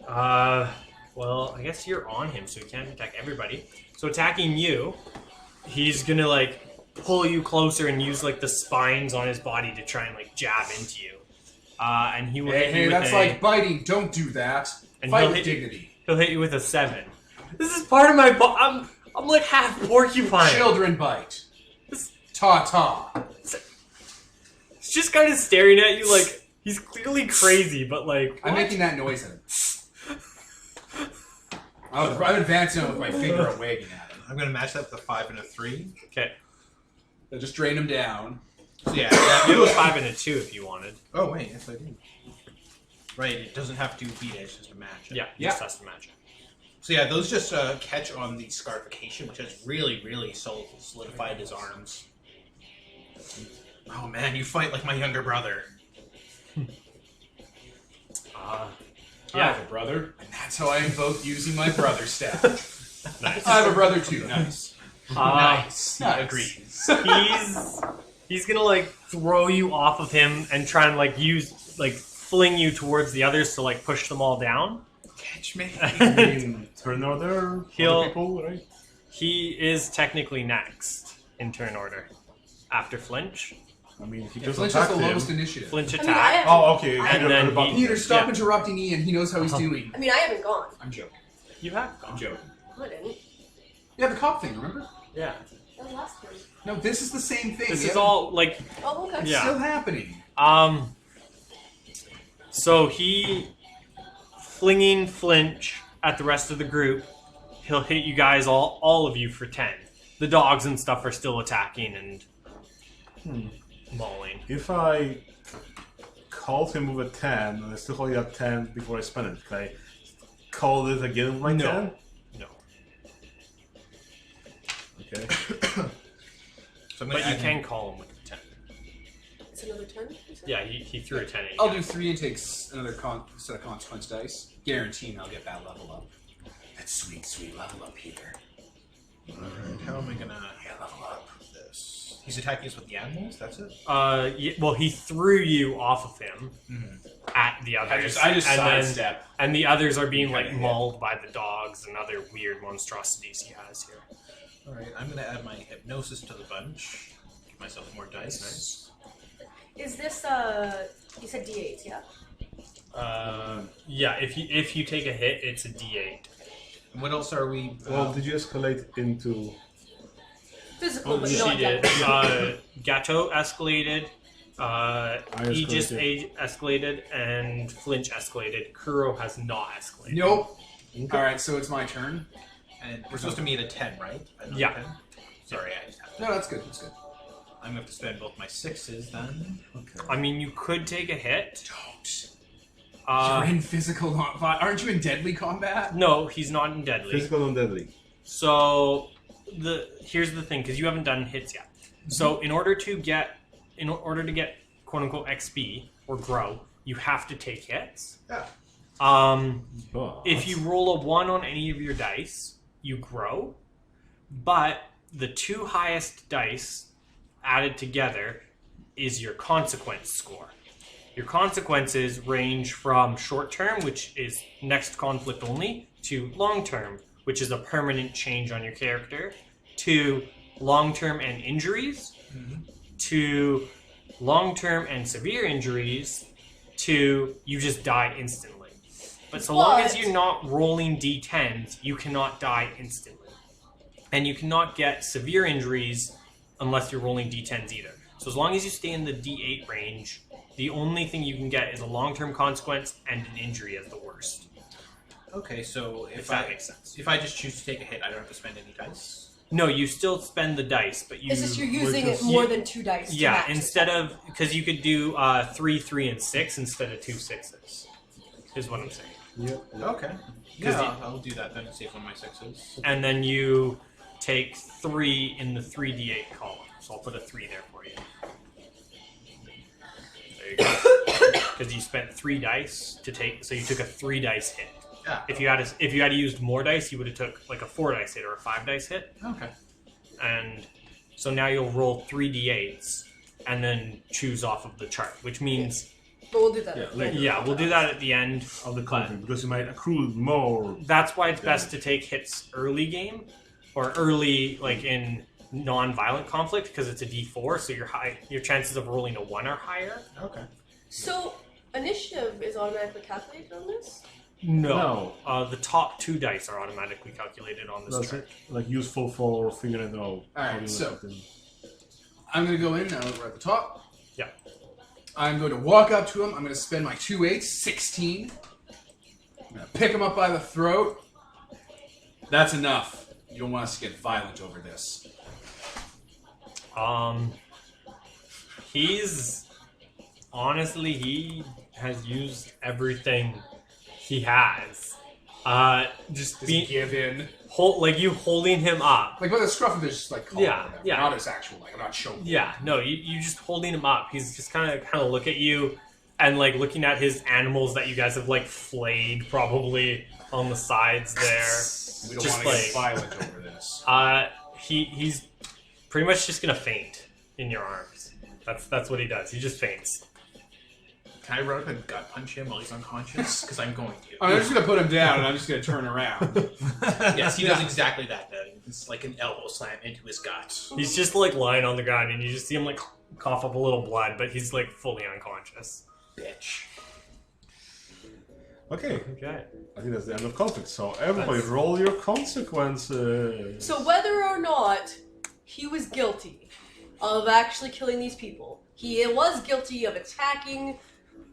well, I guess you're on him, so he can't attack everybody. So attacking you, he's gonna like pull you closer and use like the spines on his body to try and like jab into you. And he will hit you Hey, with that's a, like biting. Don't do that. And Fight he'll with hit you- dignity. he'll hit you with a 7. This is part of my I'm like half porcupine. Children bite. Ta-ta. He's just kind of staring at you like he's clearly crazy, but like I'm what? making that noise at him. I'm advancing him with my finger and wagging at him. I'm gonna match that with a 5 and a 3. Okay. I just drain him down. So yeah, You have a 5 and a 2 if you wanted. Oh wait, yes I do. Right, it doesn't have to beat it, it's just a match. Yeah, Yeah. just has to match it. So yeah, those just catch on the scarification, which has really, really solidified his arms. Oh man, you fight like my younger brother. I Yeah. have a brother, and that's how I invoke using my brother staff. Nice. I have a brother too. Nice. Nice. He Nice. agrees. He's gonna like throw you off of him and try and like fling you towards the others to like push them all down. Catch me. I mean, turn order for He'll- the people, right? He is technically next in turn order after Flinch. I mean, he Yeah, just Flinch has attacked the him. lowest initiative. Flinch I mean, attack. Oh, okay. And you're then about he- Peter, stop Yeah. interrupting Ian. He knows how he's doing. I mean, I haven't gone. I'm joking. You have I'm gone. joking. No, I didn't. Yeah, the cop thing, remember? Yeah. That was last time. No, this is the same thing. This We is haven't- all like Oh, okay. It's Yeah. still happening. So he flinging Flinch at the rest of the group. He'll hit you guys all of you for 10. The dogs and stuff are still attacking and mauling. If I called him with a 10, and I still only got 10 before I spent it. Can I call it again with my 10? No. Okay. So I'm But gonna you add can call him with a 10. It's another 10? you said? Yeah, he threw a 10 at you. I'll do 3 and take another set of consequence dice. Guaranteeing I'll get that level up. That sweet, sweet level up here. Alright, how am I gonna level up this? He's attacking us with the animals, that's it? Yeah, well, he threw you off of him at the others. I just and sidestep. and the others are being like Okay. mauled by the dogs and other weird monstrosities he has here. Alright, I'm gonna add my hypnosis to the bunch. Give myself more dice. Is this, you said D8, yeah? Yeah, if you take a hit, it's a D8. And what else are we... Well, did you escalate into... Physical, but She not did. deadly. Gato escalated. Aegis escalated. escalated, and Flinch escalated. Kuro has not escalated. Nope. Alright, so it's my turn. And we're supposed to meet at 10, right? Another Yeah. 10? Sorry, I just have to... No, that's good. That's good. I'm gonna have to spend both my 6s then. Okay. I mean, you could take a hit. Don't. You're Uh, in physical, not aren't you in deadly combat? no, he's not in deadly. Physical and deadly. So here's the thing, because you haven't done hits yet. So in order to get quote unquote XP or grow, you have to take hits. Yeah. But... If you roll a 1 on any of your dice, you grow. But the 2 highest dice added together is your consequence score. Your consequences range from short term, which is next conflict only, to long term, which is a permanent change on your character, to long term and injuries, to long term and severe injuries, to you just die instantly. But so long as you're not rolling d10s, you cannot die instantly. And you cannot get severe injuries unless you're rolling d10s either. So as long as you stay in the d8 range, the only thing you can get is a long-term consequence and an injury as the worst. Okay, so If that makes sense. If I just choose to take a hit, I don't have to spend any dice? No, you still spend the dice, but you... It's just you're using just- it more than 2 dice. to Yeah, match it. instead of... Because you could do 3, 3, and 6 instead of 2 6s, is what I'm saying. Yep. Okay. 'Cause Yeah, I'll do that then and save one of my 6s. And then you take 3 in the 3d8 column. So I'll put a 3 there for you. There you go. Because you spent 3 dice to take... So you took a 3 dice hit. Yeah. If you had used more dice, you would have took like a 4 dice hit or a 5 dice hit. Okay. And so now you'll roll 3d8s and then choose off of the chart, which means... But we'll do that. Yeah, at the later. end. Yeah, we'll do that at the end. Of the conflict, because you might accrue more. That's why it's best to take hits early game, or early, like in non-violent conflict, because it's a d4, so your chances of rolling a 1 are higher. Okay. So, initiative is automatically calculated on this? No. The top 2 dice are automatically calculated on this That's chart. it. Like useful for figuring it out. Alright, how to do so- something. I'm going to go in now that we're at the top. Yeah. I'm going to walk up to him. I'm going to spend my 2 8s, 16. I'm going to pick him up by the throat. That's enough. You don't want us to get violent over this. He's... Honestly, he has used everything he has. Just Does he be... give in? Like you holding him up. Like, with a scruff of his, just like, collar Yeah, or whatever. yeah. Not his actual, like, I'm not showing. Yeah, no, you just holding him up. He's just kind of look at you and like looking at his animals that you guys have like flayed probably on the sides there. We don't Just want to get like- violent over this. He's pretty much just gonna faint in your arms. That's what he does. He just faints. Can I run up and gut punch him while he's unconscious? Because I'm going to. I'm just going to put him down and I'm just going to turn around. Yes, he does exactly that then. It's like an elbow slam into his gut. He's just like lying on the ground and you just see him like cough up a little blood, but he's like fully unconscious. Bitch. Okay, Okay. I think that's the end of conflict. So everybody, That's- roll your consequences. So, whether or not he was guilty of actually killing these people, he was guilty of attacking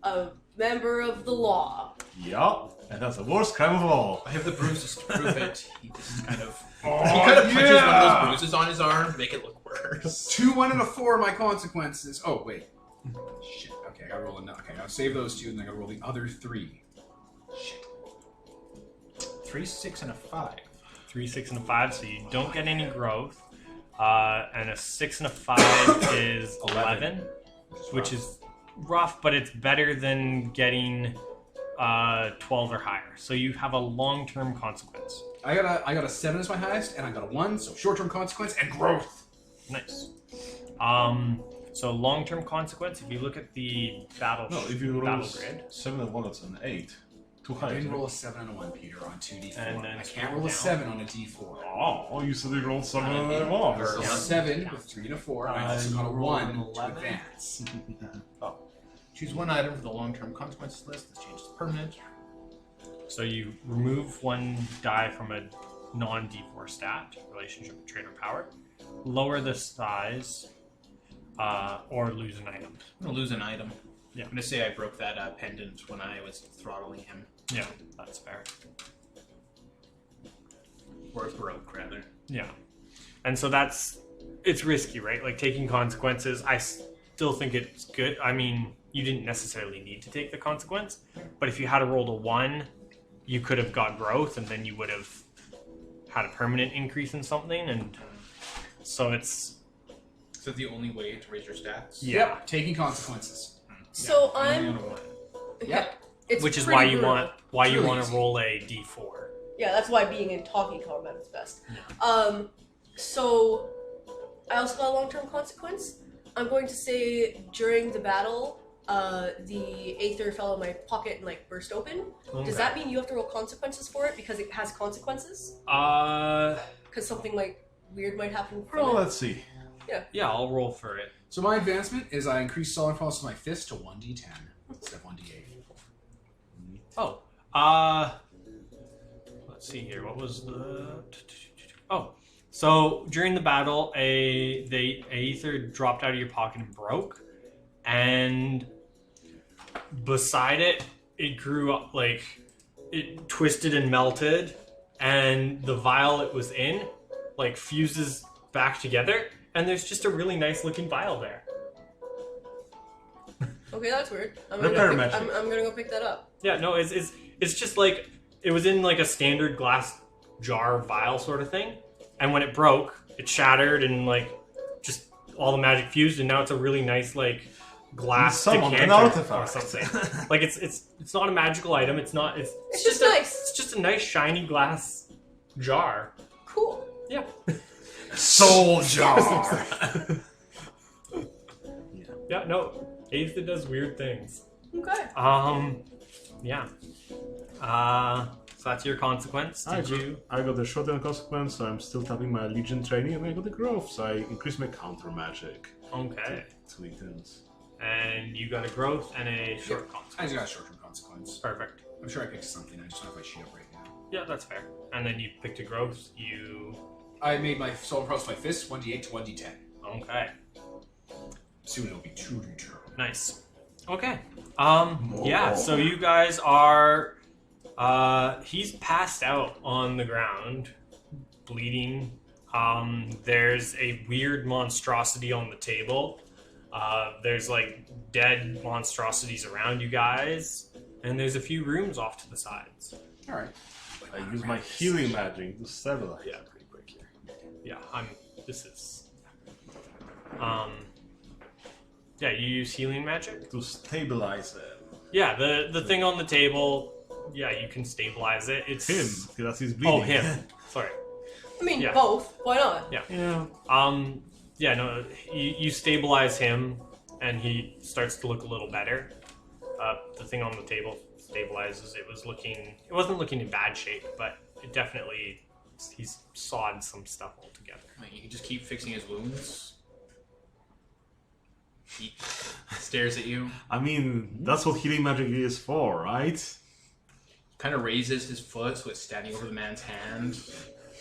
a member of the law. Yeah, and that's the worst crime of all. I have the bruises to prove it. He just kind of... Oh, he kind of punches one of yeah! those bruises on his arm to make it look worse. 2, 1, and a 4 are my consequences. Oh, wait. Shit, okay. Okay, I gotta roll another. Okay, I'll save those 2, and then I gotta roll the other 3. Shit. 3, 6, and a 5. 3, 6, and a 5, so you don't get any growth. And a 6 and a 5 is 11, which is rough, but it's better than getting 12 or higher. So you have a long-term consequence. I got a 7 as my highest, and I got a 1, so short-term consequence and growth. Nice. So long-term consequence, if you look at the battle if you roll battle grid. 7 and 1, that's an 8. Too high. I didn't roll a 7 and a 1, Peter, on 2d4. And then I can't roll down. a 7 on a d4. Oh, you said you rolled 7 and a I 1. rolled a Down. 7 with 3 and a 4, and I also got a you rolled 1 an to 11? advance. Choose one item from the long-term consequences list. This changes to permanent. So you remove 1 die from a non-D4 stat, relationship with trait or power, lower the size, or lose an item. I'm gonna lose an item. Yeah. I'm gonna say I broke that pendant when I was throttling him, Yeah, that's fair. or broke rather. Yeah. And so it's risky, right? Like taking consequences, I still think it's good. I mean, you didn't necessarily need to take the consequence, but if you had rolled a 1, you could have got growth, and then you would have had a permanent increase in something, and so it's... Is that the only way to raise your stats? Yeah. Yep, taking consequences. So Only I'm. on a 1. Yep. It's Which is pretty why you brutal. want you Really want to easy. roll a d4. Yeah, that's why being in talking combat is best. So I also got a long-term consequence. I'm going to say during the battle, the Aether fell in my pocket and burst open. Does that mean you have to roll consequences for it because it has consequences? Because something weird might happen. From Well, it? let's see. Yeah, I'll roll for it. So my advancement is I increase solid pulse of my fist to 1d10 instead of 1d8. Oh, let's see here. What was the? Oh, so during the battle, the Aether dropped out of your pocket and broke, and beside it, it grew up it twisted and melted, and the vial it was in fuses back together, and there's just a really nice looking vial there. Okay, that's weird. Repair magic. I'm gonna go pick that up. Yeah, no, it's just it was in a standard glass jar vial sort of thing, and when it broke, it shattered and just all the magic fused, and now it's a really nice glass Summon an decanter or artifact. something. It's not a magical item. It's not. It's just nice. It's just a nice shiny glass jar. Cool. Yeah. Soul jar! Yeah. No, Aether does weird things. Okay. Yeah. So that's your consequence. Did you? I got the short-term consequence, so I'm still tapping my Legion training, and I got the growth, so I increase my counter magic. Okay. 2 items. And you got a growth and a short consequence. I just got a short-term consequence. Perfect. I'm sure I picked something. I just don't have my sheet up right now. Yeah, that's fair. And then you picked a growth. I made my solid pulse my fist 1d8 to 1d10. Okay. Soon it'll be 2d10. Nice. Okay. Yeah, so you guys are he's passed out on the ground, bleeding. There's a weird monstrosity on the table. There's dead monstrosities around you guys, and there's a few rooms off to the sides. Alright. I use my healing magic to stabilize. Yeah, pretty quick here. Yeah, yeah, you use healing magic? To stabilize it. Yeah, the thing on the table, yeah, you can stabilize it. It's Him, because he's bleeding. Oh, him. Sorry. I mean, Yeah. both. Why not? Yeah. Yeah. Yeah, no, you stabilize him, and he starts to look a little better. The thing on the table stabilizes. It wasn't looking in bad shape, but it definitely, he's sawed some stuff altogether. You can just keep fixing his wounds. He stares at you, I mean, that's what healing magic is for, right? kind of raises his foot so it's standing over the man's hand.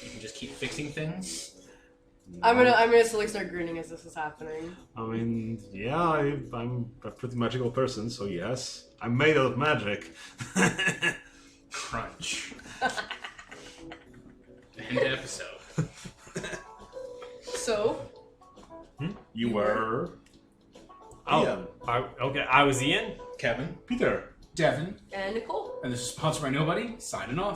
You can just keep fixing things. I'm gonna slowly start grinning as this is happening. I mean, yeah, I'm a pretty magical person, so yes. I'm made out of magic. Crunch. End episode. So, You were... Oh, Ian. okay. I I was Ian. Kevin. Peter. Devin, And Nicole. and this is sponsored by Nobody, signing off.